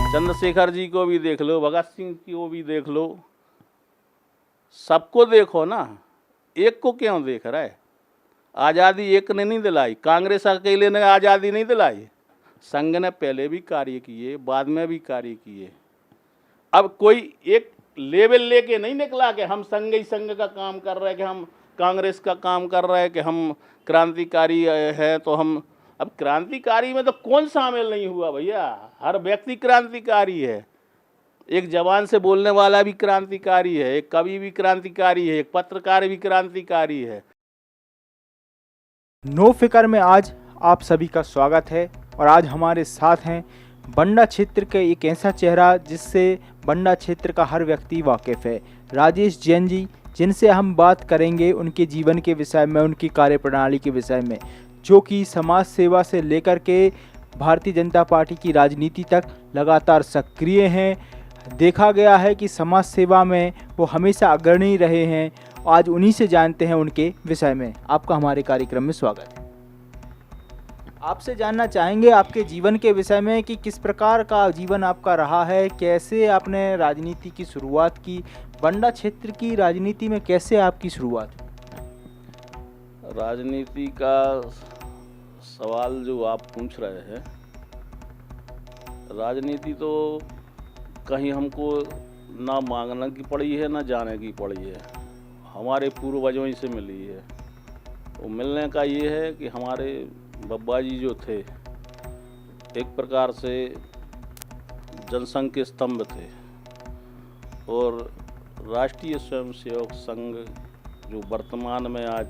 चंद्रशेखर जी को भी देख लो, भगत सिंह को भी देख लो, सबको देखो ना, एक को क्यों देख रहा है? आज़ादी एक ने नहीं दिलाई, कांग्रेस अकेले ने आज़ादी नहीं दिलाई, संघ ने पहले भी कार्य किए, बाद में भी कार्य किए। अब कोई एक लेवल लेके नहीं निकला कि हम संघ ही संघ का काम कर रहे हैं, कि हम कांग्रेस का काम कर रहे हैं, कि हम क्रांतिकारी है। तो हम अब क्रांतिकारी में तो कौन शामिल नहीं हुआ भैया? हर व्यक्ति क्रांतिकारी है। एक जबान से बोलने वाला भी क्रांतिकारी है, एक कवि भी क्रांतिकारी है, एक पत्रकार भी क्रांतिकारी है। नो फिकर में आज आप सभी का स्वागत है और आज हमारे साथ हैं बंडा क्षेत्र के एक ऐसा चेहरा जिससे बंडा क्षेत्र का हर व्यक्ति वाकिफ़ है, राजेश जैन जी, जिनसे हम बात करेंगे उनके जीवन के विषय में, उनकी कार्यप्रणाली के विषय में, जो कि समाज सेवा से लेकर के भारतीय जनता पार्टी की राजनीति तक लगातार सक्रिय हैं। देखा गया है कि समाज सेवा में वो हमेशा अग्रणी रहे हैं। आज उन्हीं से जानते हैं उनके विषय में। आपका हमारे कार्यक्रम में स्वागत है। आपसे जानना चाहेंगे आपके जीवन के विषय में कि किस प्रकार का जीवन आपका रहा है, कैसे आपने राजनीति की शुरुआत की, बंडा क्षेत्र की राजनीति में कैसे आपकी शुरुआत? राजनीति का सवाल जो आप पूछ रहे हैं, राजनीति तो कहीं हमको ना मांगने की पड़ी है ना जाने की पड़ी है, हमारे पूर्वजों ही से मिली है। तो मिलने का ये है कि हमारे बब्बा जी जो थे एक प्रकार से जनसंघ के स्तंभ थे और राष्ट्रीय स्वयंसेवक संघ जो वर्तमान में आज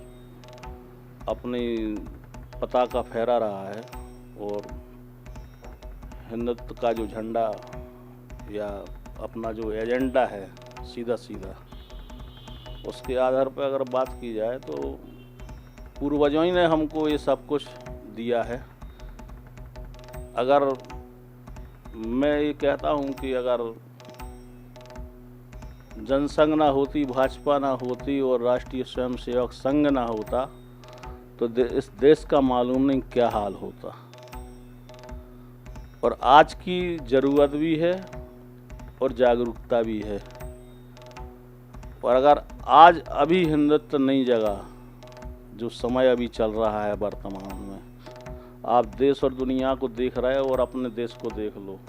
अपनी पताका फहरा रहा है और हिंदुत्व का जो झंडा या अपना जो एजेंडा है सीधा सीधा, उसके आधार पर अगर बात की जाए तो पूर्वजों ही ने हमको ये सब कुछ दिया है। अगर मैं ये कहता हूँ कि अगर जनसंघ ना होती, भाजपा ना होती और राष्ट्रीय स्वयंसेवक संघ ना होता तो इस देश का मालूम नहीं क्या हाल होता। और आज की ज़रूरत भी है और जागरूकता भी है। और अगर आज अभी हिंदुत्व नहीं जगा, जो समय अभी चल रहा है वर्तमान में, आप देश और दुनिया को देख रहे हो और अपने देश को देख लो,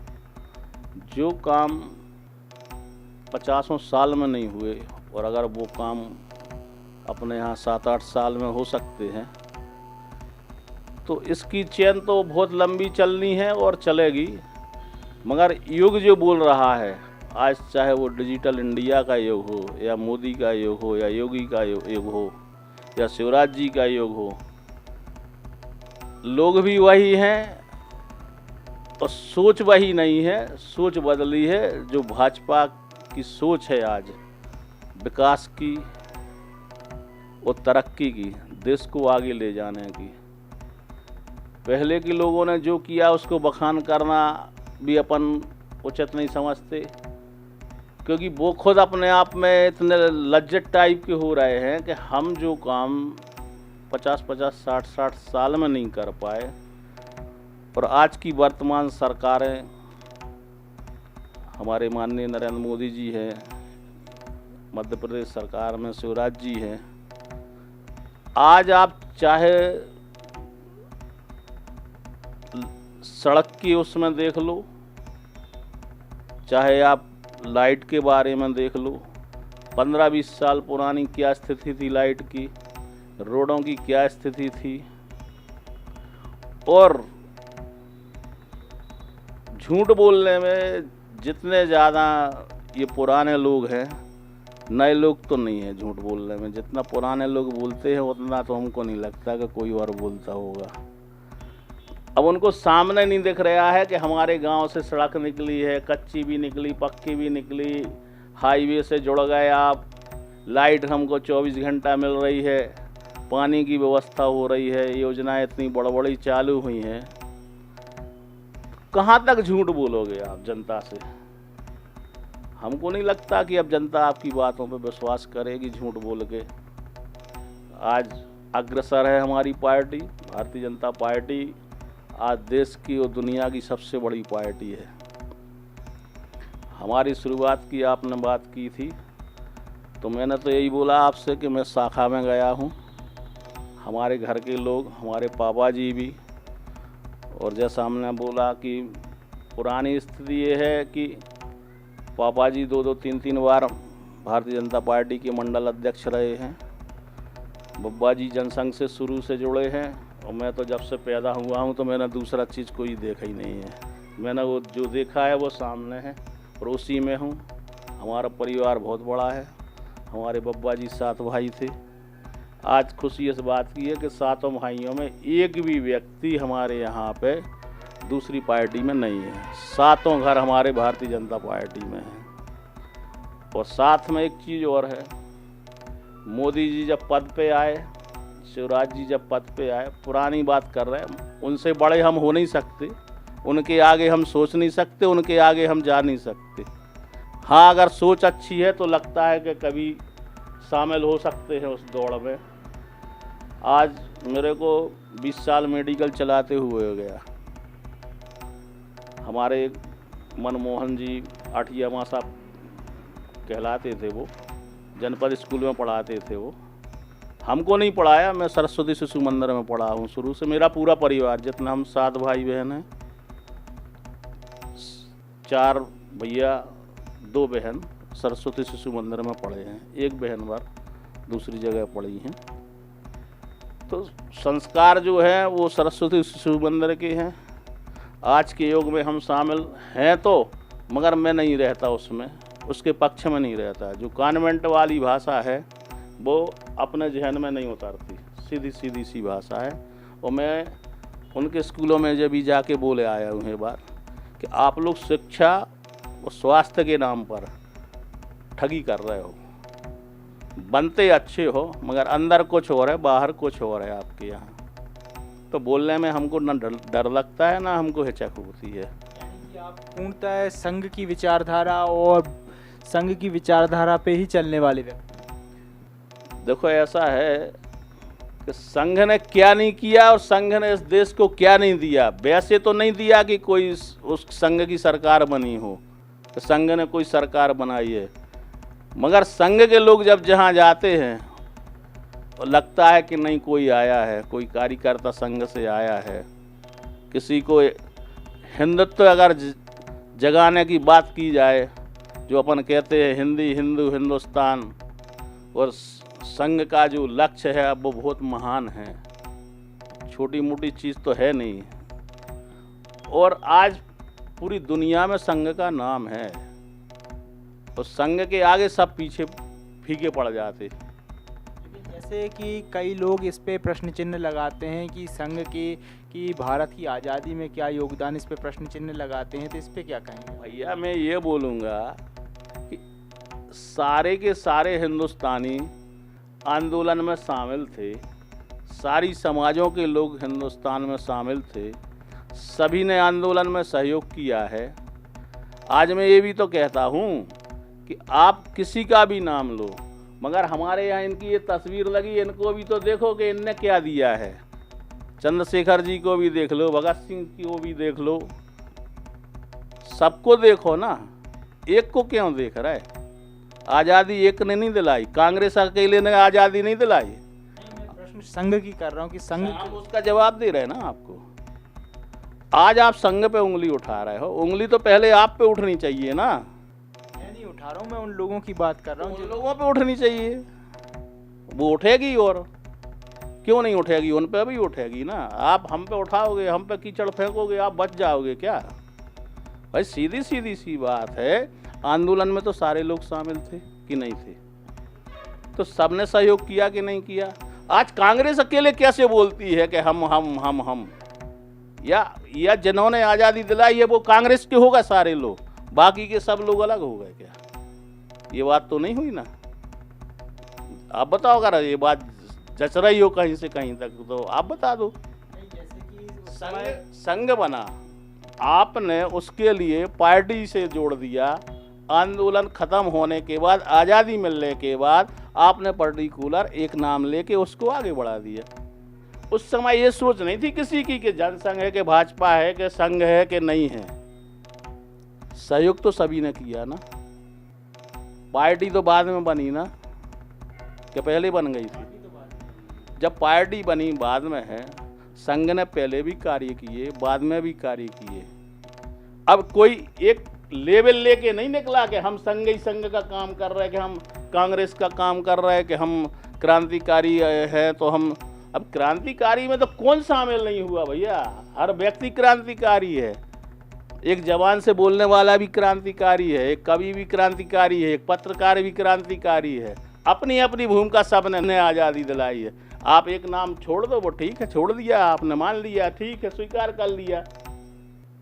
जो काम 50 साल में नहीं हुए और अगर वो काम अपने यहाँ 7-8 साल में हो सकते हैं तो इसकी चेन तो बहुत लंबी चलनी है और चलेगी। मगर युग जो बोल रहा है आज, चाहे वो डिजिटल इंडिया का युग हो या मोदी का युग हो या योगी का युग हो या शिवराज जी का युग हो, लोग भी वही हैं और सोच वही नहीं है, सोच बदली है। जो भाजपा की सोच है आज विकास की और तरक्की की, देश को आगे ले जाने की, पहले के लोगों ने जो किया उसको बखान करना भी अपन उचित नहीं समझते, क्योंकि वो खुद अपने आप में इतने लज्जत टाइप के हो रहे हैं कि हम जो काम 50-50, 60-60 साल में नहीं कर पाए और आज की वर्तमान सरकारें, हमारे माननीय नरेंद्र मोदी जी हैं, मध्य प्रदेश सरकार में शिवराज जी हैं, आज आप चाहे सड़क की उसमें देख लो, चाहे आप लाइट के बारे में देख लो, 15-20 साल पुरानी क्या स्थिति थी लाइट की, रोडों की क्या स्थिति थी। और झूठ बोलने में जितने ज़्यादा ये पुराने लोग हैं, नए लोग तो नहीं है झूठ बोलने में, जितना पुराने लोग बोलते हैं उतना तो हमको नहीं लगता कि कोई और बोलता होगा। अब उनको सामने नहीं दिख रहा है कि हमारे गांव से सड़क निकली है, कच्ची भी निकली, पक्की भी निकली, हाईवे से जुड़ गए आप, लाइट हमको 24 घंटा मिल रही है, पानी की व्यवस्था हो रही है, योजनाएं इतनी बड़ी चालू हुई हैं। कहाँ तक झूठ बोलोगे आप जनता से? हमको नहीं लगता कि अब जनता आपकी बातों पर विश्वास करेगी झूठ बोल के। आज अग्रसर है हमारी पार्टी, भारतीय जनता पार्टी आज देश की और दुनिया की सबसे बड़ी पार्टी है। हमारी शुरुआत की आपने बात की थी, तो मैंने तो यही बोला आपसे कि मैं शाखा में गया हूँ। हमारे घर के लोग, हमारे पापा जी भी, और जैसा हमने बोला कि पुरानी स्थिति ये है कि पापा जी 2-2, 3-3 बार भारतीय जनता पार्टी के मंडल अध्यक्ष रहे हैं। बब्बा जी जनसंघ से शुरू से जुड़े हैं, और मैं तो जब से पैदा हुआ हूँ तो मैंने दूसरा चीज़ कोई देखा ही नहीं है। मैंने वो जो देखा है वो सामने है और उसी में हूँ। हमारा परिवार बहुत बड़ा है। हमारे बब्बा जी 7 भाई थे। आज खुशी इस बात की है कि 7 भाइयों में एक भी व्यक्ति हमारे यहाँ पे दूसरी पार्टी में नहीं है। 7 घर हमारे भारतीय जनता पार्टी में हैं। और साथ में एक चीज़ और है, मोदी जी जब पद पे आए, शिवराज जी जब पद पे आए, पुरानी बात कर रहे हैं, उनसे बड़े हम हो नहीं सकते, उनके आगे हम सोच नहीं सकते, उनके आगे हम जा नहीं सकते। हाँ, अगर सोच अच्छी है तो लगता है कि कभी शामिल हो सकते हैं उस दौड़ में। आज मेरे को 20 साल मेडिकल चलाते हुए हो गया। हमारे मनमोहन जी आठियामा साहब कहलाते थे, वो जनपद स्कूल में पढ़ाते थे। वो हमको नहीं पढ़ाया, मैं सरस्वती शिशु मंदिर में पढ़ा हूँ शुरू से। मेरा पूरा परिवार, जितना हम 7 भाई बहन हैं, 4 भैया 2 बहन सरस्वती शिशु मंदिर में पढ़े हैं। एक बहन बार दूसरी जगह पढ़ी हैं। तो संस्कार जो है वो सरस्वती शिशु मंदिर के हैं। आज के युग में हम शामिल हैं तो, मगर मैं नहीं रहता उसमें, उसके पक्ष में नहीं रहता। जो कॉन्वेंट वाली भाषा है वो अपने जहन में नहीं उतरती, सीधी सीधी सी भाषा है। और मैं उनके स्कूलों में जब भी जाके बोले आया हूँ ये बात कि आप लोग शिक्षा और स्वास्थ्य के नाम पर ठगी कर रहे हो। बनते अच्छे हो मगर अंदर कुछ और है, बाहर कुछ और है आपके यहाँ। तो बोलने में हमको न डर लगता है, ना हमको हिचक होती है। यानी कि आप पूर्णतः संघ की विचारधारा और संघ की विचारधारा पे ही चलने वाले व्यक्ति। देखो, ऐसा है कि संघ ने क्या नहीं किया और संघ ने इस देश को क्या नहीं दिया। वैसे तो नहीं दिया कि कोई उस संघ की सरकार बनी हो, तो संघ ने कोई सरकार बनाई है, मगर संघ के लोग जब जहाँ जाते हैं तो लगता है कि नहीं कोई आया है, कोई कार्यकर्ता संघ से आया है। किसी को हिंदुत्व अगर जगाने की बात की जाए, जो अपन कहते हैं हिंदी, हिंदू, हिंदुस्तान, और संघ का जो लक्ष्य है अब वो बहुत महान है, छोटी मोटी चीज़ तो है नहीं। और आज पूरी दुनिया में संघ का नाम है, और संघ के आगे सब पीछे फीके पड़ जाते। जैसे कि कई लोग इस पे प्रश्न चिन्ह लगाते हैं कि संघ की भारत की आज़ादी में क्या योगदान, इस पे प्रश्न चिन्ह लगाते हैं, तो इस पे क्या कहेंगे? भैया मैं ये बोलूँगा कि सारे के सारे हिंदुस्तानी आंदोलन में शामिल थे, सारी समाजों के लोग हिंदुस्तान में शामिल थे, सभी ने आंदोलन में सहयोग किया है। आज मैं ये भी तो कहता हूँ कि आप किसी का भी नाम लो, मगर हमारे यहाँ इनकी ये तस्वीर लगी, इनको भी तो देखो कि इनने क्या दिया है। चंद्रशेखर जी को भी देख लो, भगत सिंह को भी देख लो, सबको देखो ना, एक को क्यों देख रहा है? आज़ादी एक ने नहीं दिलाई, कांग्रेस अकेले ने आज़ादी नहीं दिलाई। मैं प्रश्न संघ की कर रहा हूँ कि संघ आप उसका जवाब दे रहे हैं ना आपको। आज आप संघ पे उंगली उठा रहे हो, उंगली तो पहले आप पे उठनी चाहिए ना। मैं नहीं उठा रहा हूँ, मैं उन लोगों की बात कर रहा हूँ उन लोगों पे उठनी चाहिए, वो उठेगी। और क्यों नहीं उठेगी? उन पे भी उठेगी ना। आप हम पे उठाओगे, हम पे कीचड़ फेंकोगे, आप बच जाओगे क्या? भाई सीधी सीधी सी बात है। आंदोलन में तो सारे लोग शामिल थे कि नहीं थे? तो सबने सहयोग किया कि नहीं किया? आज कांग्रेस अकेले कैसे बोलती है कि हम या जिन्होंने आज़ादी दिलाई है वो कांग्रेस के होगा सारे लोग, बाकी के सब लोग अलग हो गए क्या? ये बात तो नहीं हुई ना। आप बताओ, अगर ये बात जच रही हो कहीं से कहीं तक तो आप बता दो। जैसे कि संघ बना, आपने उसके लिए पार्टी से जोड़ दिया। आंदोलन खत्म होने के बाद, आज़ादी मिलने के बाद आपने पर्टिकुलर एक नाम लेके उसको आगे बढ़ा दिया। उस समय ये सोच नहीं थी किसी की कि जनसंघ है कि भाजपा है कि संघ है कि नहीं है। सहयोग तो सभी ने किया ना। पार्टी तो बाद में बनी ना, कि पहले बन गई थी? जब पार्टी बनी बाद में है। संघ ने पहले भी कार्य किए, बाद में भी कार्य किए। अब कोई एक लेवल लेके नहीं निकला कि हम संघ ही संघ का काम कर रहे हैं, कि हम कांग्रेस का काम कर रहे हैं, कि हम क्रांतिकारी है। तो हम अब क्रांतिकारी में तो कौन शामिल नहीं हुआ भैया? हर व्यक्ति क्रांतिकारी है। एक जबान से बोलने वाला भी क्रांतिकारी है, एक कवि भी क्रांतिकारी है, एक पत्रकार भी क्रांतिकारी है। अपनी अपनी भूमिका सबने आज़ादी दिलाई है। आप एक नाम छोड़ दो, वो ठीक है, छोड़ दिया आपने, मान लिया, ठीक है, स्वीकार कर लिया।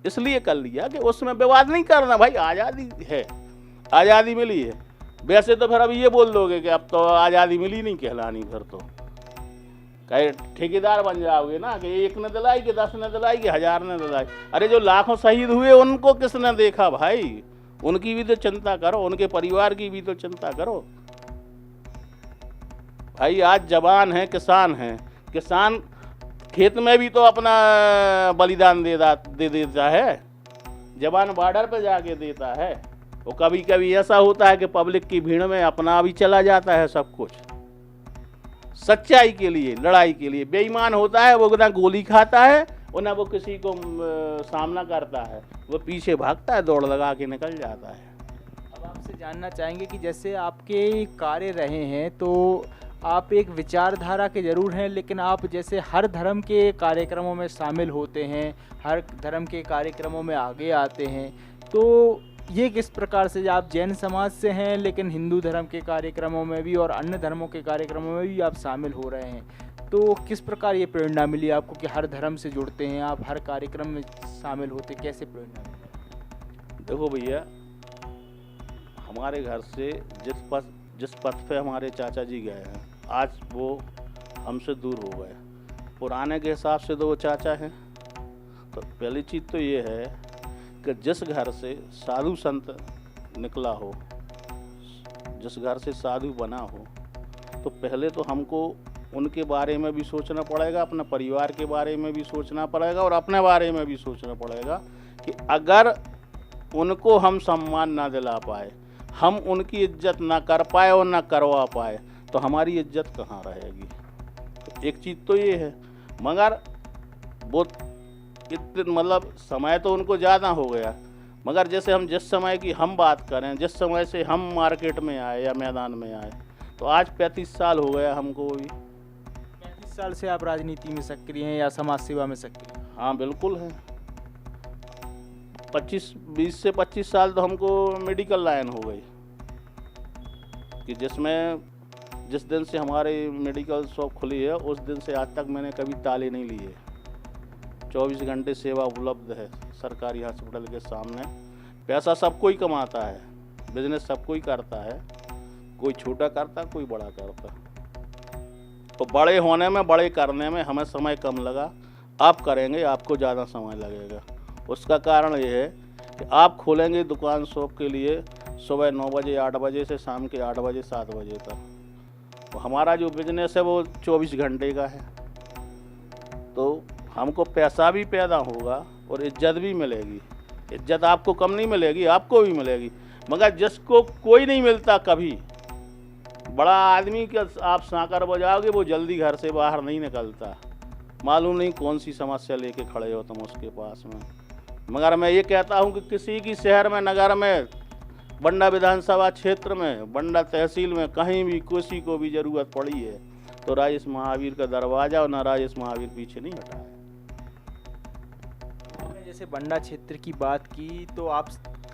इसलिए कर लिया कि उसमें विवाद नहीं करना भाई, आज़ादी है, आज़ादी मिली है। वैसे तो फिर अब ये बोल दोगे कि अब तो आज़ादी मिली नहीं कहलानी, फिर तो कहीं ठेकेदार बन जाओगे ना कि एक ने दिलाई, कि 10 ने दिलाई, कि 1000 ने दिलाई। अरे जो लाखों शहीद हुए उनको किसने देखा भाई? उनकी भी तो चिंता करो, उनके परिवार की भी तो चिंता करो भाई। आज जवान है, किसान है, किसान खेत में भी तो अपना बलिदान दे देता है। जवान बॉर्डर पे जाके देता है। वो कभी कभी ऐसा होता है कि पब्लिक की भीड़ में अपना भी चला जाता है सब कुछ, सच्चाई के लिए, लड़ाई के लिए। बेईमान होता है वो, ना गोली खाता है और ना वो किसी को सामना करता है, वो पीछे भागता है, दौड़ लगा के निकल जाता है। अब आपसे जानना चाहेंगे कि जैसे आपके कार्य रहे हैं, तो आप एक विचारधारा के जरूर हैं, लेकिन आप जैसे हर धर्म के कार्यक्रमों में शामिल होते हैं, हर धर्म के कार्यक्रमों में आगे आते हैं, तो ये किस प्रकार से? आप जैन समाज से हैं, लेकिन हिंदू धर्म के कार्यक्रमों में भी और अन्य धर्मों के कार्यक्रमों में भी आप शामिल हो रहे हैं, तो किस प्रकार ये प्रेरणा मिली आपको कि हर धर्म से जुड़ते हैं आप, हर कार्यक्रम में शामिल होते, कैसे प्रेरणा मिली? देखो भैया, हमारे घर से जिस पथ पे हमारे चाचा जी गए हैं, आज वो हमसे दूर हो गए। पुराने के हिसाब से तो वो चाचा हैं। तो पहली चीज़ तो ये है कि जिस घर से साधु संत निकला हो, जिस घर से साधु बना हो, तो पहले तो हमको उनके बारे में भी सोचना पड़ेगा, अपने परिवार के बारे में भी सोचना पड़ेगा और अपने बारे में भी सोचना पड़ेगा कि अगर उनको हम सम्मान ना दिला पाए, हम उनकी इज्जत ना कर पाए और ना करवा पाए, तो हमारी इज्जत कहाँ रहेगी? तो एक चीज़ तो ये है। मगर वो इतने मतलब समय तो उनको ज़्यादा हो गया, मगर जैसे हम जिस समय की हम बात करें, जिस समय से हम मार्केट में आए या मैदान में आए, तो आज 35 साल हो गया हमको भी। 35 साल से आप राजनीति में सक्रिय हैं या समाज सेवा में सक्रिय हैं? हाँ बिल्कुल है। 20 से 25 साल तो हमको मेडिकल लाइन हो गई, कि जिस दिन से हमारे मेडिकल शॉप खुली है उस दिन से आज तक मैंने कभी ताले नहीं लिए। 24 घंटे सेवा उपलब्ध है सरकारी हॉस्पिटल के सामने। पैसा सब कोई कमाता है, बिजनेस सब कोई करता है, कोई छोटा करता, कोई बड़ा करता। तो बड़े होने में, बड़े करने में हमें समय कम लगा। आप करेंगे आपको ज़्यादा समय लगेगा। उसका कारण ये है कि आप खोलेंगे दुकान शॉप के लिए सुबह 9 बजे 8 बजे से शाम के 8 बजे 7 बजे तक। तो हमारा जो बिजनेस है वो 24 घंटे का है। तो हमको पैसा भी पैदा होगा और इज्जत भी मिलेगी। इज्जत आपको कम नहीं मिलेगी, आपको भी मिलेगी। मगर जिसको कोई नहीं मिलता कभी, बड़ा आदमी का आप सांकर बजाओगे वो जल्दी घर से बाहर नहीं निकलता। मालूम नहीं कौन सी समस्या लेके खड़े हो तुम उसके पास में। मगर मैं ये कहता हूँ कि किसी की शहर में, नगर में, बंडा विधानसभा क्षेत्र में, बंडा तहसील में, कहीं भी किसी को भी ज़रूरत पड़ी है तो राजेश महावीर का दरवाज़ा और ना राजेश महावीर पीछे नहीं हटा है। जैसे बंडा क्षेत्र की बात की, तो आप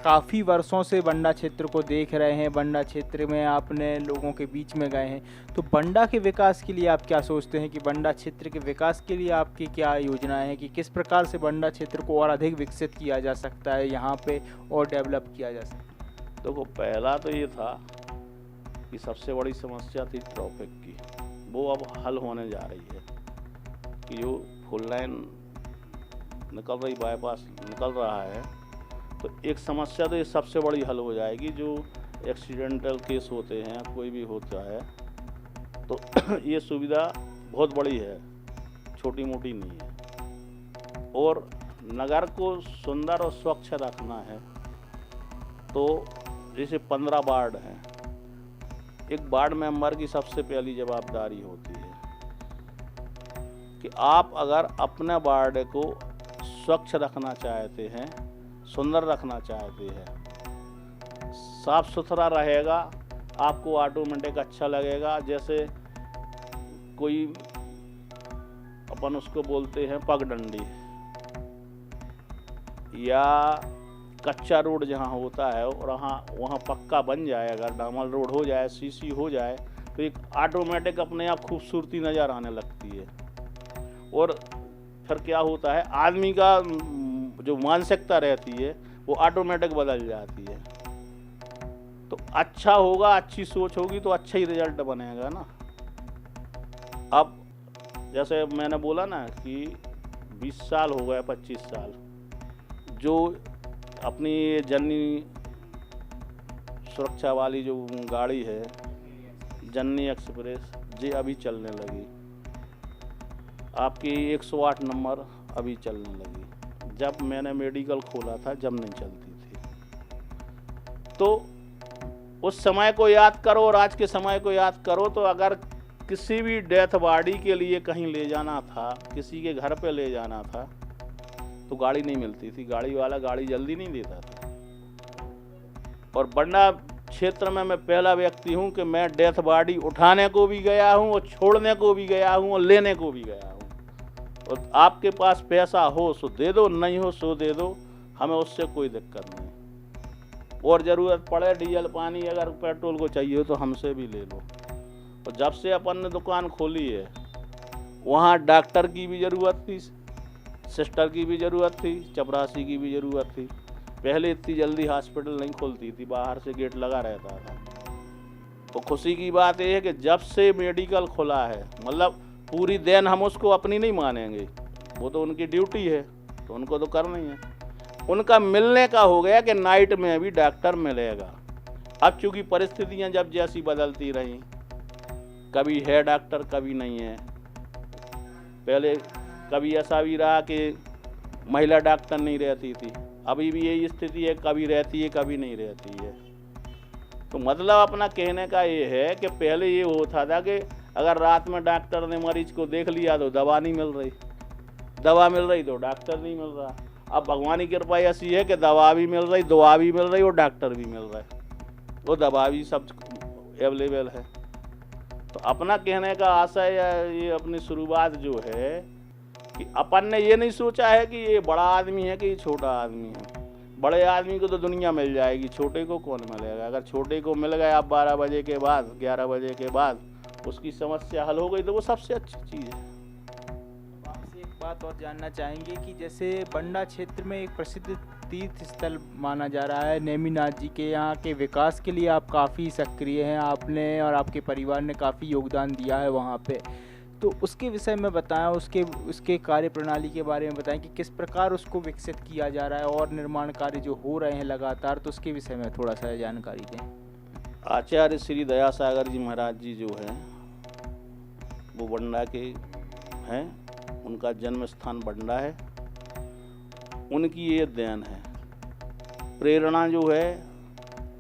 काफ़ी वर्षों से बंडा क्षेत्र को देख रहे हैं, बंडा क्षेत्र में आपने लोगों के बीच में गए हैं, तो बंडा के विकास के लिए आप क्या सोचते हैं कि बंडा क्षेत्र के विकास के लिए आपकी क्या योजनाएं हैं कि किस प्रकार से बंडा क्षेत्र को और अधिक विकसित किया जा सकता है, यहाँ पे और डेवलप किया जा सकता है? देखो, पहला तो ये था कि सबसे बड़ी समस्या थी ट्रैफिक की, वो अब हल होने जा रही है कि जो फुल लाइन निकल रही, बाईपास निकल रहा है, तो एक समस्या तो ये सबसे बड़ी हल हो जाएगी। जो एक्सीडेंटल केस होते हैं, कोई भी होता है, तो ये सुविधा बहुत बड़ी है। छोटी मोटी नहीं है। और नगर को सुंदर और स्वच्छ रखना है तो जैसे 15 वार्ड हैं, एक वार्ड मेंबर की सबसे पहली जवाबदारी होती है कि आप अगर अपने वार्ड को स्वच्छ रखना चाहते हैं, सुंदर रखना चाहते हैं, साफ सुथरा रहेगा, आपको ऑटोमेटिक अच्छा लगेगा। जैसे कोई अपन उसको बोलते हैं पगडंडी या कच्चा रोड जहाँ होता है और वहाँ पक्का बन जाए, अगर डामर रोड हो जाए, सीसी हो जाए, तो एक ऑटोमेटिक अपने आप खूबसूरती नज़र आने लगती है। और फिर क्या होता है, आदमी का जो मानसिकता रहती है वो ऑटोमेटिक बदल जाती है। तो अच्छा होगा, अच्छी सोच होगी तो अच्छा ही रिजल्ट बनेगा ना। अब जैसे मैंने बोला ना कि 20 साल हो गए, 25 साल, जो अपनी जननी सुरक्षा वाली जो गाड़ी है जननी एक्सप्रेस, ये अभी चलने लगी। आपकी 108 नंबर अभी चलने लगी। जब मैंने मेडिकल खोला था जब नहीं चलती थी। तो उस समय को याद करो और आज के समय को याद करो, तो अगर किसी भी डेथ बॉडी के लिए कहीं ले जाना था, किसी के घर पे ले जाना था, तो गाड़ी नहीं मिलती थी। गाड़ी वाला गाड़ी जल्दी नहीं देता था। और बंडा क्षेत्र में मैं पहला व्यक्ति हूँ कि मैं डेथ बॉडी उठाने को भी गया हूँ और छोड़ने को भी गया हूँ और लेने को भी गया हूँ। और आपके पास पैसा हो सो दे दो, नहीं हो सो दे दो, हमें उससे कोई दिक्कत नहीं। और ज़रूरत पड़े डीजल पानी अगर पेट्रोल को चाहिए हो तो हमसे भी ले लो। और जब से अपन ने दुकान खोली है वहाँ डॉक्टर की भी ज़रूरत थी, सिस्टर की भी ज़रूरत थी, चपरासी की भी ज़रूरत थी। पहले इतनी जल्दी हॉस्पिटल नहीं खुलती थी, बाहर से गेट लगा रहता था। तो खुशी की बात यह है कि जब से मेडिकल खुला है, मतलब पूरी देन हम उसको अपनी नहीं मानेंगे, वो तो उनकी ड्यूटी है तो उनको तो करना ही है। उनका मिलने का हो गया कि नाइट में भी डॉक्टर मिलेगा। अब चूँकि परिस्थितियाँ जब जैसी बदलती रहीं, कभी है डॉक्टर कभी नहीं है। पहले कभी ऐसा भी रहा कि महिला डॉक्टर नहीं रहती थी, अभी भी यही स्थिति है, कभी रहती है कभी नहीं रहती है। तो मतलब अपना कहने का ये है कि पहले ये होता था कि अगर रात में डॉक्टर ने मरीज को देख लिया तो दवा नहीं मिल रही, दवा मिल रही तो डॉक्टर नहीं मिल रहा। अब भगवान की कृपा ऐसी है कि दवा भी मिल रही, दुआ भी मिल रही और डॉक्टर भी मिल रहा है, वो दवा भी सब अवेलेबल है। तो अपना कहने का आशय या ये अपनी शुरुआत जो है कि अपन ने ये नहीं सोचा है कि ये बड़ा आदमी है कि ये छोटा आदमी है। बड़े आदमी को तो दुनिया मिल जाएगी, छोटे को कौन मिलेगा। अगर छोटे को मिल गया आप 12 बजे के बाद, 11 बजे के बाद उसकी समस्या हल हो गई तो वो सबसे अच्छी चीज़ है। आपसे एक बात और जानना चाहेंगे कि जैसे बंडा क्षेत्र में एक प्रसिद्ध तीर्थ स्थल माना जा रहा है नेमिनाथ जी के, यहाँ के विकास के लिए आप काफ़ी सक्रिय हैं, आपने और आपके परिवार ने काफ़ी योगदान दिया है वहाँ पे। तो उसके विषय में बताएं, उसके कार्य प्रणाली के बारे में बताएं कि किस प्रकार उसको विकसित किया जा रहा है और निर्माण कार्य जो हो रहे हैं लगातार, तो उसके विषय में थोड़ा सा जानकारी दें। आचार्य श्री दयासागर जी महाराज जी जो हैं वो बंडा के हैं, उनका जन्म स्थान बंडा है, उनकी ये देन है। प्रेरणा जो है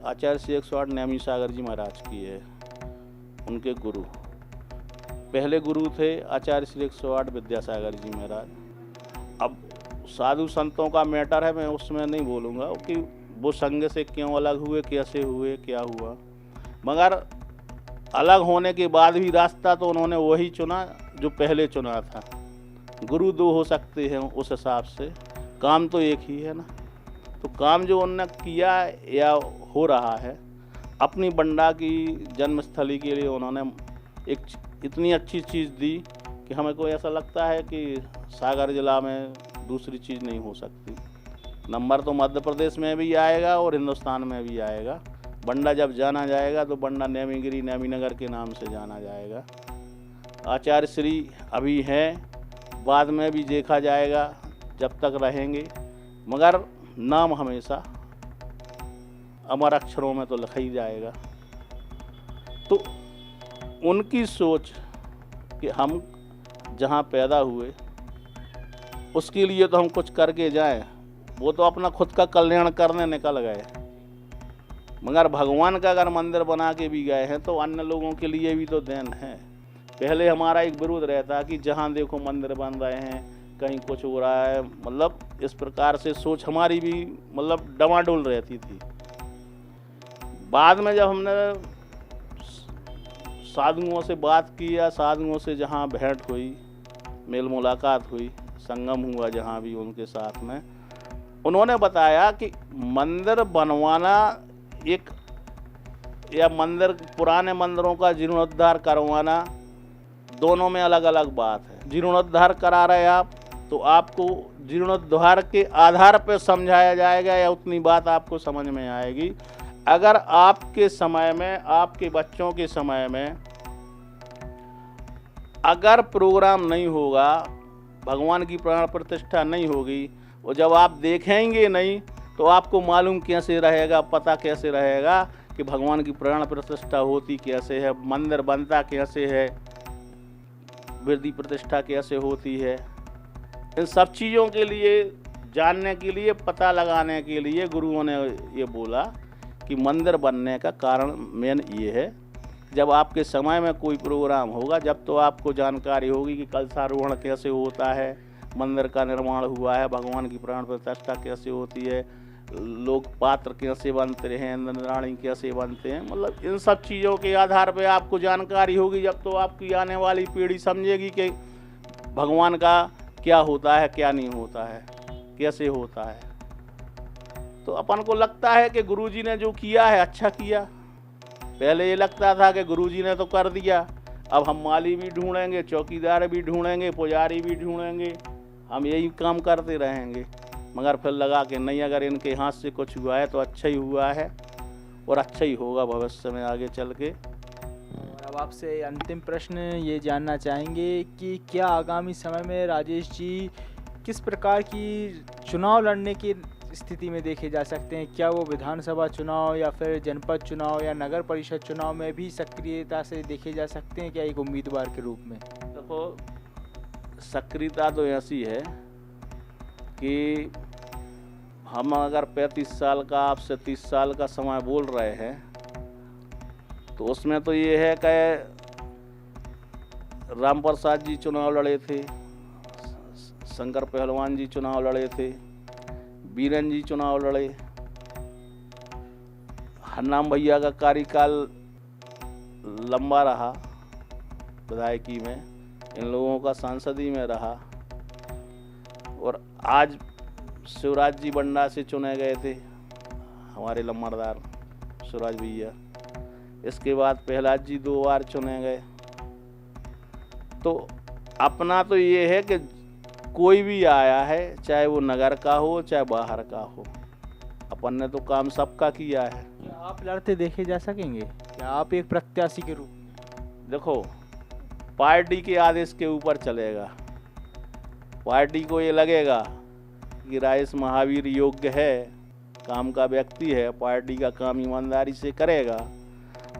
आचार्य श्री 108 नेमिसागर जी महाराज की है, उनके गुरु पहले गुरु थे आचार्य श्री 108 विद्यासागर जी महाराज। अब साधु संतों का मैटर है, मैं उसमें नहीं बोलूँगा कि वो संग से क्यों अलग हुए, कैसे हुए, क्या हुआ, मगर अलग होने के बाद भी रास्ता तो उन्होंने वही चुना जो पहले चुना था। गुरु दो हो सकते हैं उस हिसाब से, काम तो एक ही है ना। तो काम जो उन्होंने किया या हो रहा है, अपनी बंडा की जन्मस्थली के लिए उन्होंने एक इतनी अच्छी चीज़ दी कि हमें को ऐसा लगता है कि सागर जिला में दूसरी चीज़ नहीं हो सकती। नंबर तो मध्य प्रदेश में भी आएगा और हिंदुस्तान में भी आएगा। बंडा जब जाना जाएगा तो बंडा नेमीगिरी नेमीनगर के नाम से जाना जाएगा। आचार्य श्री अभी हैं, बाद में भी देखा जाएगा जब तक रहेंगे, मगर नाम हमेशा अमर अक्षरों में तो लिखा ही जाएगा। तो उनकी सोच कि हम जहाँ पैदा हुए उसके लिए तो हम कुछ करके जाएं, वो तो अपना खुद का कल्याण करने निकल गए, मगर भगवान का अगर मंदिर बना के भी गए हैं तो अन्य लोगों के लिए भी तो देन है। पहले हमारा एक विरोध रहता कि जहाँ देखो मंदिर बन रहे हैं, कहीं कुछ हो रहा है, मतलब इस प्रकार से सोच हमारी भी मतलब डमाडोल रहती थी। बाद में जब हमने साधुओं से बात की या साधुओं से जहाँ भेंट हुई, मेल मुलाकात हुई, संगम हुआ जहाँ भी उनके साथ में, उन्होंने बताया कि मंदिर बनवाना एक या मंदिर पुराने मंदिरों का जीर्णोद्धार करवाना दोनों में अलग अलग बात है। जीर्णोद्धार करा रहे आप तो आपको जीर्णोद्धार के आधार पर समझाया जाएगा या उतनी बात आपको समझ में आएगी। अगर आपके समय में, आपके बच्चों के समय में अगर प्रोग्राम नहीं होगा, भगवान की प्राण प्रतिष्ठा नहीं होगी, और जब आप देखेंगे नहीं तो आपको मालूम कैसे रहेगा, पता कैसे रहेगा कि भगवान की प्राण प्रतिष्ठा होती कैसे है, मंदिर बनता कैसे है, वृद्धि प्रतिष्ठा कैसे होती है। इन सब चीज़ों के लिए जानने के लिए, पता लगाने के लिए गुरुओं ने ये बोला कि मंदिर बनने का कारण मेन ये है, जब आपके समय में कोई प्रोग्राम होगा, जब तो आपको जानकारी होगी कि कलशारोहण कैसे होता है, मंदिर का निर्माण हुआ है, भगवान की प्राण प्रतिष्ठा कैसे होती है, लोग पात्र कैसे बनते हैं, इंद्राणी कैसे बनते हैं, मतलब इन सब चीज़ों के आधार पर आपको जानकारी होगी। जब तो आपकी आने वाली पीढ़ी समझेगी कि भगवान का क्या होता है, क्या नहीं होता है, कैसे होता है। तो अपन को लगता है कि गुरुजी ने जो किया है अच्छा किया। पहले ये लगता था कि गुरुजी ने तो कर दिया, अब हम माली भी ढूंढेंगे, चौकीदार भी ढूंढेंगे, पुजारी भी ढूंढेंगे, हम यही काम करते रहेंगे। मगर फिर लगा कि नहीं, अगर इनके हाथ से कुछ हुआ है तो अच्छा ही हुआ है और अच्छा ही होगा भविष्य में आगे चल के। और अब आपसे अंतिम प्रश्न ये जानना चाहेंगे कि क्या आगामी समय में राजेश जी किस प्रकार की चुनाव लड़ने की स्थिति में देखे जा सकते हैं? क्या वो विधानसभा चुनाव या फिर जनपद चुनाव या नगर परिषद चुनाव में भी सक्रियता से देखे जा सकते हैं क्या एक उम्मीदवार के रूप में? देखो, सक्रियता तो ऐसी है कि हम अगर 35 साल का, आपसे 30 साल का समय बोल रहे हैं, तो उसमें तो ये है कि राम प्रसाद जी चुनाव लड़े थे, शंकर पहलवान जी चुनाव लड़े थे, बीरन जी चुनाव लड़े, हरनाम भैया का कार्यकाल लंबा रहा विधायकी में, इन लोगों का सांसदी में रहा, और आज शिवराज जी बंडा से चुने गए थे हमारे लम्बरदार शिवराज भैया। इसके बाद प्रहलाद जी 2 बार चुने गए। तो अपना तो ये है कि कोई भी आया है, चाहे वो नगर का हो चाहे बाहर का हो, अपन ने तो काम सबका किया है। क्या आप लड़ते देखे जा सकेंगे? क्या आप एक प्रत्याशी के रूप में? देखो, पार्टी के आदेश के ऊपर चलेगा। पार्टी को ये लगेगा कि राजेश महावीर योग्य है, काम का व्यक्ति है, पार्टी का काम ईमानदारी से करेगा,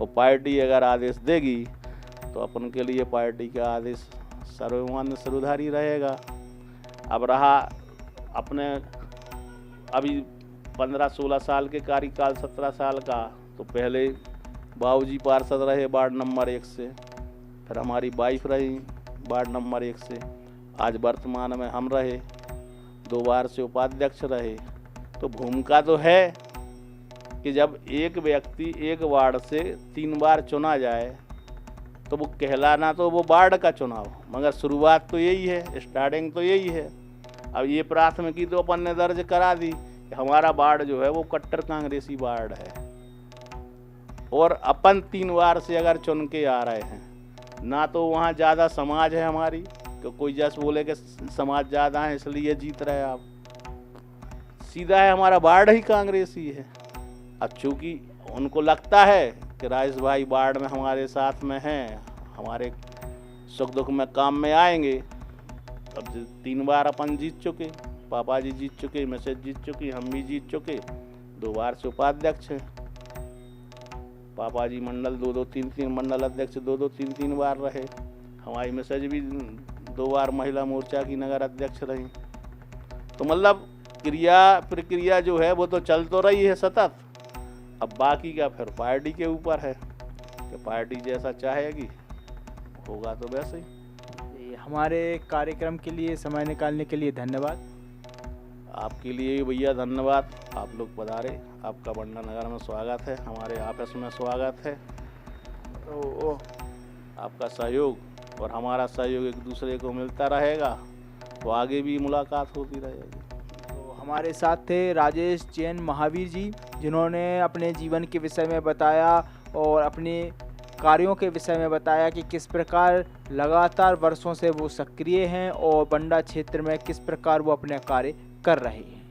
और पार्टी अगर आदेश देगी तो अपन के लिए पार्टी का आदेश सर्वमान्य सर्वधारी रहेगा। अब रहा अपने अभी 15-16 साल के कार्यकाल, 17 साल का, तो पहले बाबूजी पार्षद रहे वार्ड नंबर 1 से, फिर हमारी वाइफ रही वार्ड नंबर 1 से, आज वर्तमान में हम रहे, 2 बार से उपाध्यक्ष रहे। तो भूमिका तो है कि जब एक व्यक्ति एक वार्ड से 3 बार चुना जाए तो वो कहलाना तो वो वार्ड का चुनाव, मगर शुरुआत तो यही है, स्टार्टिंग तो यही है। अब ये प्राथमिकी तो अपन ने दर्ज करा दी कि हमारा वार्ड जो है वो कट्टर कांग्रेसी वार्ड है, और अपन 3 बार से अगर चुन के आ रहे हैं, ना तो वहाँ ज़्यादा समाज है हमारी, तो कोई जैसे बोले कि समाज ज़्यादा है इसलिए जीत रहे आप, सीधा है हमारा वार्ड ही कांग्रेसी है। अब चूँकि उनको लगता है कि राजेश भाई वार्ड में हमारे साथ में हैं, हमारे सुख दुख में काम में आएंगे। अब 3 बार अपन जीत चुके, पापा जी जीत चुके, मिसेज जीत चुकी, हम भी जीत चुके, 2 बार से उपाध्यक्ष हैं। पापा जी मंडल 2-2, 3-3 मंडल अध्यक्ष 2-2, 3-3 बार रहे, हमारी मिसेज भी 2 बार महिला मोर्चा की नगर अध्यक्ष रही। तो मतलब क्रिया प्रक्रिया जो है वो तो चल तो रही है सतत। अब बाकी का फिर पार्टी के ऊपर है कि पार्टी जैसा चाहेगी होगा तो वैसे ही। ये हमारे कार्यक्रम के लिए समय निकालने के लिए धन्यवाद। आपके लिए भी भैया धन्यवाद, आप लोग पधारे, आपका बंडा नगर में स्वागत है, हमारे ऑफिस में स्वागत है। तो आपका सहयोग और हमारा सहयोग एक दूसरे को मिलता रहेगा तो आगे भी मुलाकात होती रहेगी। तो हमारे साथ थे राजेश जैन महावीर जी, जिन्होंने अपने जीवन के विषय में बताया और अपने कार्यों के विषय में बताया कि किस प्रकार लगातार वर्षों से वो सक्रिय हैं और बंडा क्षेत्र में किस प्रकार वो अपने कार्य कर रहे हैं।